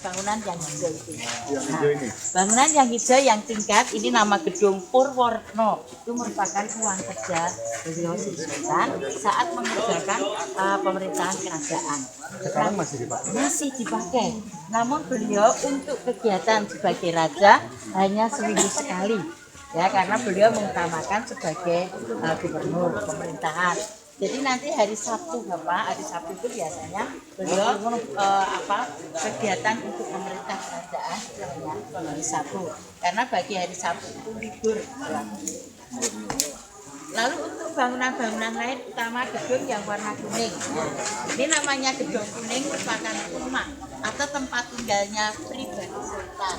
bangunan yang hijau itu. Bangunan yang hijau yang tingkat ini nama gedung Purworetno. Itu merupakan uang kerja beliau Sri Sultan saat mengerjakan pemerintahan kerajaan. Sekarang masih dipakai? Masih dipakai. Namun beliau untuk kegiatan sebagai raja hanya seminggu sekali. Ya, karena beliau mengutamakan sebagai gubernur pemerintahan. Jadi nanti hari Sabtu Bapak, hari Sabtu itu biasanya beliau kegiatan untuk pemerintah kerajaan hanya hari Sabtu. Karena bagi hari Sabtu itu libur. Lalu untuk bangunan-bangunan lain, utama gedung yang warna kuning. Ini namanya gedung kuning merupakan rumah atau tempat tinggalnya pribadi sultan.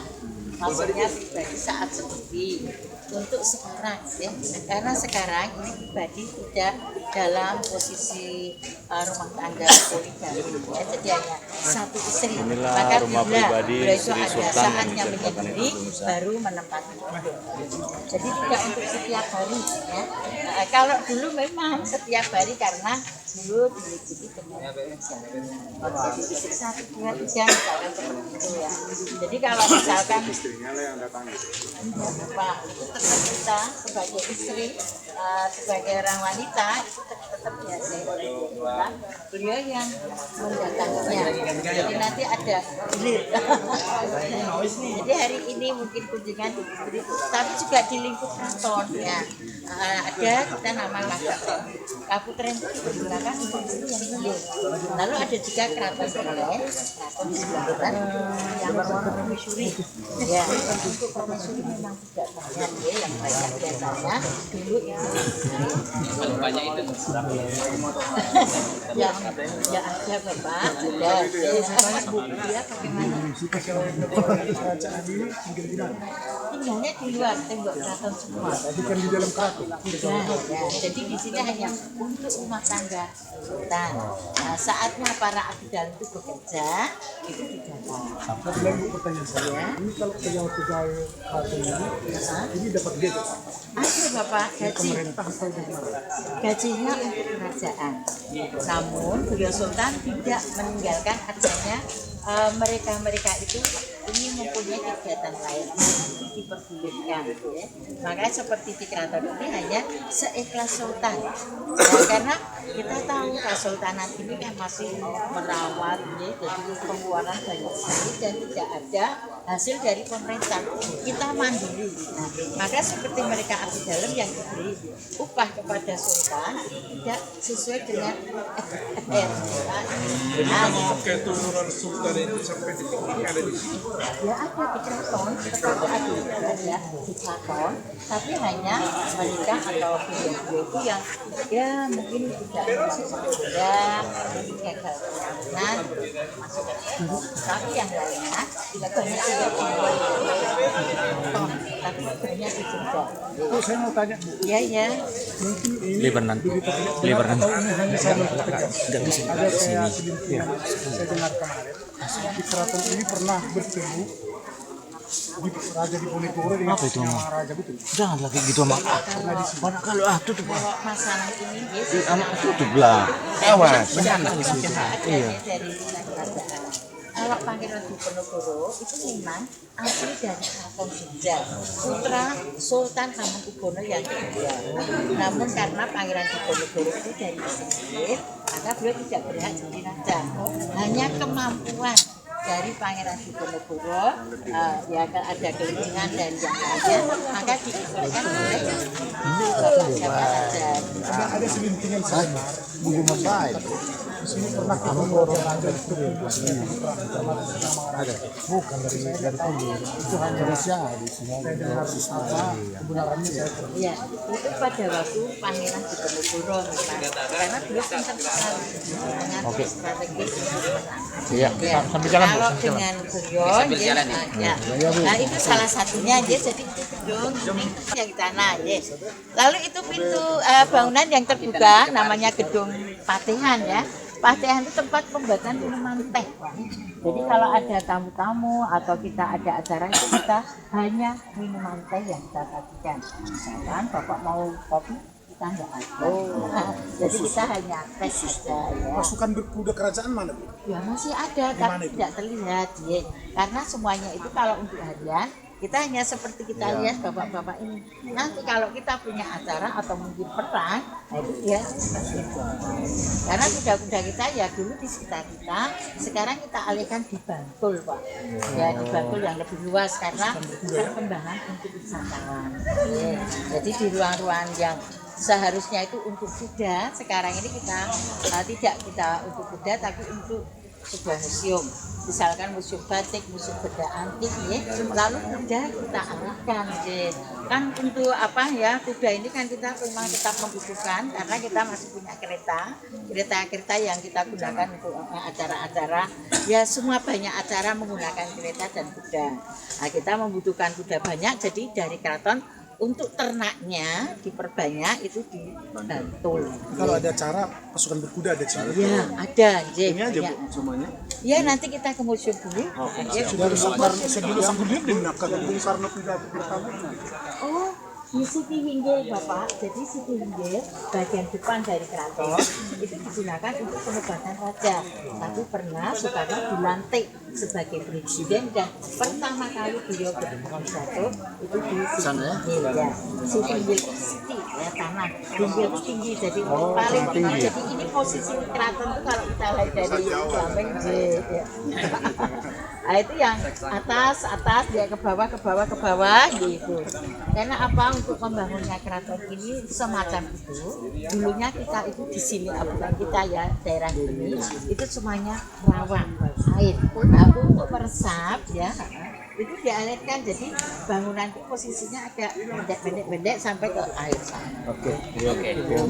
Maksudnya pribadi saat sepi. Untuk sekarang ya, karena sekarang ini pribadi sudah dalam posisi rumah tangga poligami ya, jadi hanya satu istri. Maka rumah bila pribadi itu Sri ada Sultan saatnya yang menyendiri baru menempati itu. Jadi tidak untuk setiap hari ya. Kalau dulu memang setiap hari karena dulu diikuti dengan jadi istri satu dua tiga misalkan seperti itu ya. Jadi kalau misalkan Istrinya lah yang datang. Pak, itu tetap kita sebagai istri, sebagai orang wanita itu tetap dihargai oleh kita. Beliau yang mendatanginya. Jadi nanti ada gilir. Jadi hari ini mungkin kunjungan di istri, tapi juga di lingkup keraton ya. Ada kita nama Kaputren. Kaputren itu digunakan untuk istri yang gilir. Lalu ada juga keraton Selen, keraton di sebelah kanan yang berwarna permaisuri. Ya, untuk permaisuri memang tidak banyak ya, yang banyak biasanya dulu itu banyak itu ya ada Bapak, ada ya bagaimana tinggalnya di luar tembok keraton semua, Bukan di dalam keraton. ya. Jadi di sini hanya untuk rumah tangga sultan. Nah, saatnya para abdi dalam itu bekerja itu di dalam. Satu lagi pertanyaan saya, ini kalau pegawai keraton ini dapat gaji Ada Bapak gaji. pemerintah atau dari mana? Gajinya untuk kerajaan. Namun beliau Sultan tidak meninggalkan adanya mereka-mereka itu ingin mempunyai kegiatan lain diperbolehkan ya. Makanya seperti di keraton ini hanya seikhlas sultan ya, karena kita tahu kesultanan ini kan masih merawat ya, jadi pengeluaran banyak sekali dan tidak ada hasil dari pemerintah, kita mandiri. Nah, maka seperti mereka abdi dalam yang diberi upah kepada sultan tidak sesuai dengan FR. Keturunan sultan itu sampai detik ini ada di sini. Ya ada di keraton, tetapi ada ya di keraton, tapi hanya mereka atau beliau itu yang ya mungkin tidak masuk sekolah, mungkin gagal keturunan masuk, tapi yang lainnya tidak banyak juga di keraton, tapi banyak di Jogja. Oh, saya mau tanya Bu, Ya ya. mungkin ini Lebar nanti. Lebar nanti. Ini hanya saya ada kayak selintingan. Saya dengar kemarin di keraton ini pernah bertemu di Raja Diponegoro dengan Apa itu, Mama? Raja betul. Jangan lagi gitu mak. Pernah di sini. Mana kalau tutup Kalau masalah ini tutup lah. Awas. Iya. Dari kerajaan. Kalau Pangeran Diponegoro itu memang asli dari Keraton Jogja, putra Sultan Hamengkubuwono yang kedua. Namun karena Pangeran Diponegoro itu dari sedikit, maka beliau tidak berhak jadi raja. Hanya kemampuan dari Pangeran Diponegoro ya ada kelebihan dan yang lainnya, maka diizinkan oleh Bapak siapa raja. Ada selintingan saya Bumbu membaik. di sini pernah Diponegoro Raja itu ada bukan dari Ponegoro itu hanya Indonesia di sini ada kebenarannya saya Ya, itu pada waktu Pangeran Diponegoro memang, karena beliau pintar sekali mengatur strategi untuk menang. Iya. Ya, Sambil jalan Bu. kalau dengan beliau, sambil jalan ya. nah itu salah satunya ya, jadi itu gedung ini yang di tanah ya. Lalu itu pintu bangunan yang terbuka namanya gedung Patehan ya. Patehan itu tempat pembuatan minuman teh. Jadi kalau ada tamu-tamu atau kita ada acara itu kita hanya minuman teh yang kita sajikan. Misalkan Bapak mau kopi, kita nggak ada. Jadi kita hanya tes saja ya. Pasukan berkuda kerajaan mana, Bu? Ya masih ada, tapi tidak terlihat ya. Karena semuanya itu kalau untuk harian kita hanya seperti kita lihat bapak-bapak ini. Nanti kalau kita punya acara atau mungkin perang, nah itu dia seperti itu. Karena kuda-kuda kita ya dulu di sekitar kita, sekarang kita alihkan di Bantul, Pak. Ya di Bantul yang lebih luas karena perkembangan untuk wisatawan. Ya. Jadi di ruang-ruang yang seharusnya itu untuk kuda, sekarang ini kita tidak kita untuk kuda tapi untuk sebuah museum, misalkan museum batik, museum benda antik ya. Lalu kuda kita arahkan ya. Kan untuk apa ya, kuda ini kan kita memang tetap membutuhkan karena kita masih punya kereta yang kita gunakan untuk acara-acara ya, semua banyak acara menggunakan kereta dan kuda. Nah, kita membutuhkan kuda banyak, jadi dari keraton untuk ternaknya diperbanyak itu di Bantul. Kalau ada acara pasukan berkuda ada sini. Ya, ada. Ini aja Bu semuanya. Ya nanti kita ke museum dulu. Ya, Sudah sebelum Sangguliang dimenangkan Bung Karno pidato pertama. oh, di Siti Hinggil Bapak. Jadi Siti Hinggil bagian depan dari keraton itu digunakan untuk penobatan raja. Tapi pernah Soekarno dilantik sebagai presiden dan pertama kali beliau berpidato itu di Siti Hinggil ya. Siti Hinggil Siti ya, tanah Hinggil tinggi, jadi paling tinggi. Jadi ini posisi keraton itu kalau kita lihat dari Lampeng ya. Nah, itu yang atas dia ke bawah gitu. Karena apa, untuk membangunnya keraton ini semacam itu. Dulunya kita itu di sini bukan kita ya, daerah ini itu semuanya rawa air. Nah, untuk meresap ya itu dialirkan, jadi bangunan itu posisinya agak pendek sampai ke air sana. Oke.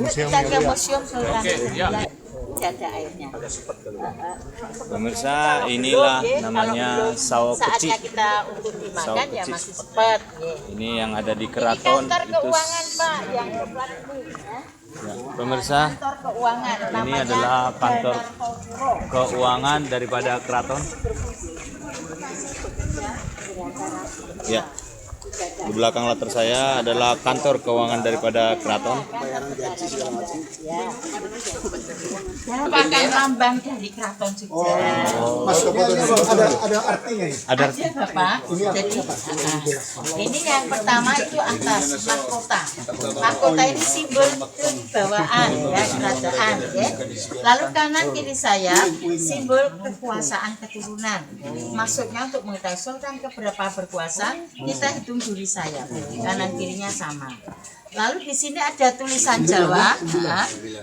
Kita ke museum Sultan tidak ada airnya. Pemirsa, inilah namanya sawo Saatnya kecik. kita untuk dimakan Sawo ya kecik. masih cepat. Ini yang ada di Ini keraton kantor itu. keuangan Pak yang depan ini. Ya. Ya, pemirsa, Kantor keuangan. ini Namanya adalah kantor Danarkopro. keuangan daripada keraton. Ya. Di belakang latar saya adalah kantor keuangan daripada keraton. Ya. Ya, bahkan lambang dari keraton juga. Mas ada artinya ya. Ada Ada Bapak. Jadi ini yang pertama itu atas mahkota. Mahkota ini simbol kewibawaan ya, kerajaan ya. Lalu kanan kiri saya simbol kekuasaan keturunan. Maksudnya untuk mengetahui sultan keberapa berkuasa, kita hitung duri saya. Kanan kirinya sama. Lalu di sini ada tulisan Jawa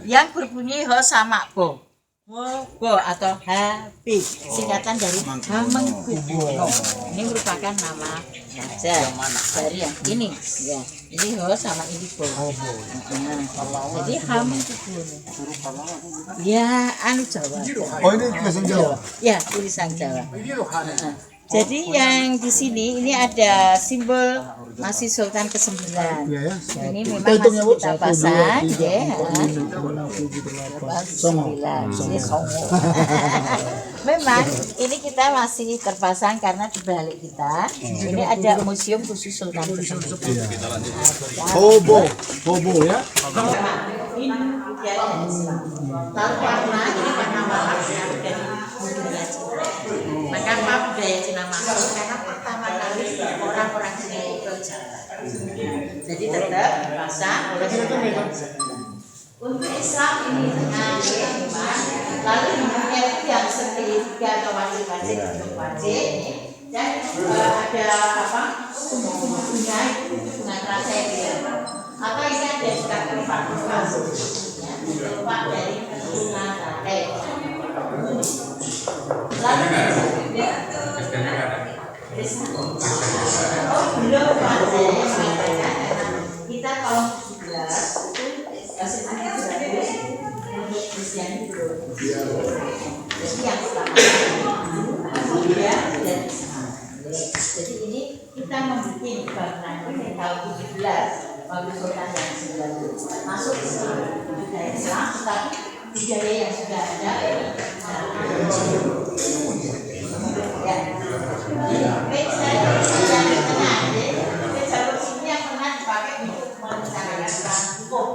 yang berbunyi Ho sama Bo. Bo atau Habi, singkatan dari Hamengkubuwono. Ini merupakan nama raja dari yang ini ya. Ini Ho sama ini Bo. Jadi Hamengkubuwono. Ya, anu Jawa. Oh ini tulisan Jawa. Ya, tulisan Jawa. Jadi yang di sini ini ada simbol masih Sultan ke-9. Iya ya. Ini memang masih kita pasang, ya. 9, ini songo. Memang ini kita masih terpasang karena di balik kita ini ada museum khusus Sultan ke-9. Hobo ya. Ini budaya Islam. Lalu karena ini warna warna dari budaya Cina. Maka budaya Cina masuk karena pertama kali orang-orang Cina itu Jawa. Jadi tetap pasang oleh untuk Islam ini dengan iman. Lalu hidupnya itu yang segitiga atau wajib-wajib untuk wajib. Dan ada apa? Bunga itu bunga rasa yang atau ini ada juga kelopak-kelopak kelopak dari bunga rakai. Lalu belum Pak, saya mengatakan kita tahun 17 itu sebenarnya bagus untuk Kristiani belum. Jadi yang pertama kemudian dan Islam. Jadi ini kita membuat bangunan ini tahun 17 waktu Sultan yang 9 masuk ke budaya Islam, tetapi budaya yang sudah ada jalur sini yang pernah dipakai untuk merencanakan kampung.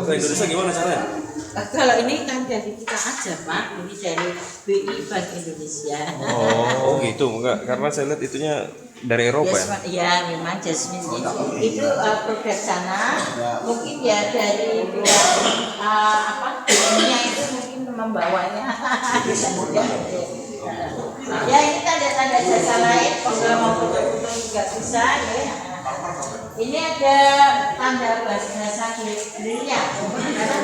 ke Indonesia gimana caranya? Kalau ini kan dari kita aja Pak, ini dari BI Bank Indonesia. Oh gitu, enggak. Karena saya lihat itunya dari Eropa ya? Ya memang Jasmine itu produk sana, mungkin ya dari dunia itu mungkin membawanya. Ya ini tanda-tanda jasa lain, kalau mau foto-foto juga bisa ya. Ini ada tanda bahasa gerilya, karena